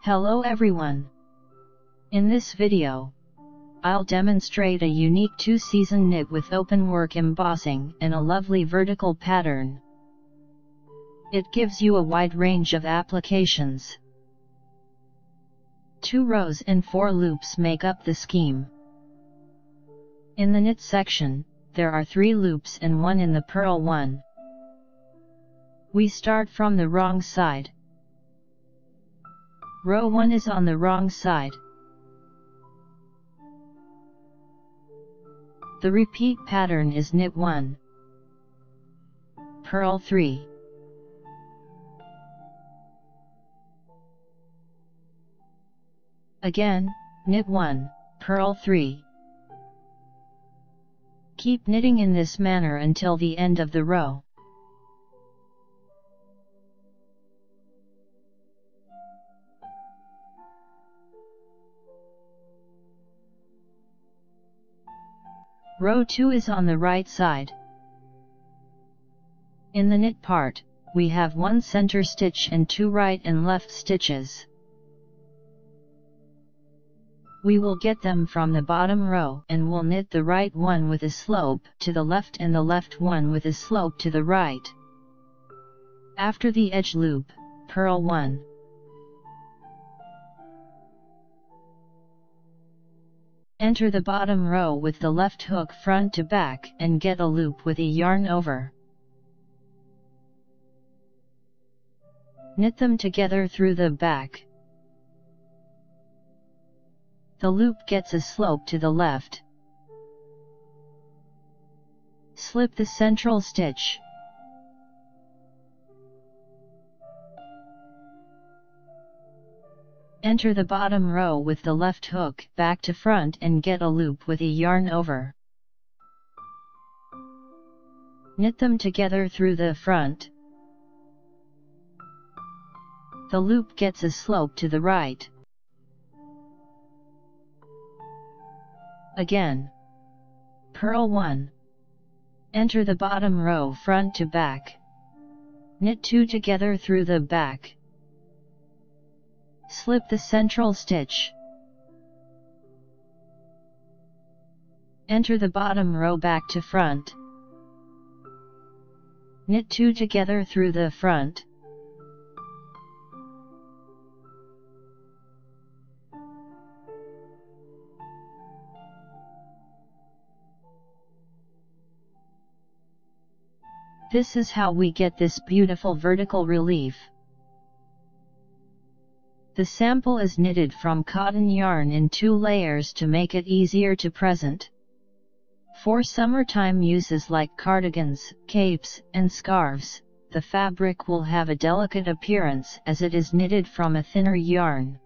Hello everyone. In this video, I'll demonstrate a unique two-season knit with openwork embossing and a lovely vertical pattern. It gives you a wide range of applications. 2 rows and 4 loops make up the scheme. In the knit section, there are 3 loops and 1 in the purl one. We start from the wrong side. Row 1 is on the wrong side. The repeat pattern is knit 1, purl 3. Again, knit 1, purl 3. Keep knitting in this manner until the end of the row. Row 2 is on the right side. In the knit part, we have 1 center stitch and 2 right and left stitches. We will get them from the bottom row and will knit the right one with a slope to the left and the left one with a slope to the right. After the edge loop, purl 1. Enter the bottom row with the left hook front to back and get a loop with a yarn over. Knit them together through the back. The loop gets a slope to the left. Slip the central stitch. Enter the bottom row with the left hook back to front and get a loop with a yarn over. Knit them together through the front. The loop gets a slope to the right. Again. Purl 1. Enter the bottom row front to back. Knit 2 together through the back. Slip the central stitch. Enter the bottom row back to front. Knit 2 together through the front. This is how we get this beautiful vertical relief. The sample is knitted from cotton yarn in 2 layers to make it easier to present. For summertime uses like cardigans, capes, and scarves, the fabric will have a delicate appearance as it is knitted from a thinner yarn.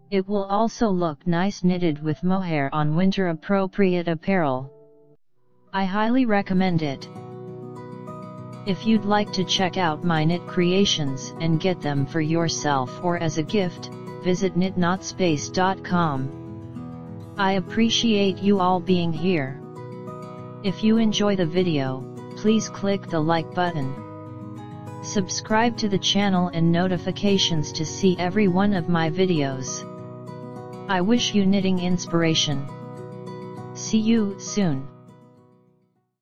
It will also look nice knitted with mohair on winter-appropriate apparel. I highly recommend it. If you'd like to check out my knit creations and get them for yourself or as a gift, visit knitnotspace.com. I appreciate you all being here. If you enjoy the video, please click the like button. Subscribe to the channel and notifications to see every one of my videos. I wish you knitting inspiration. See you soon.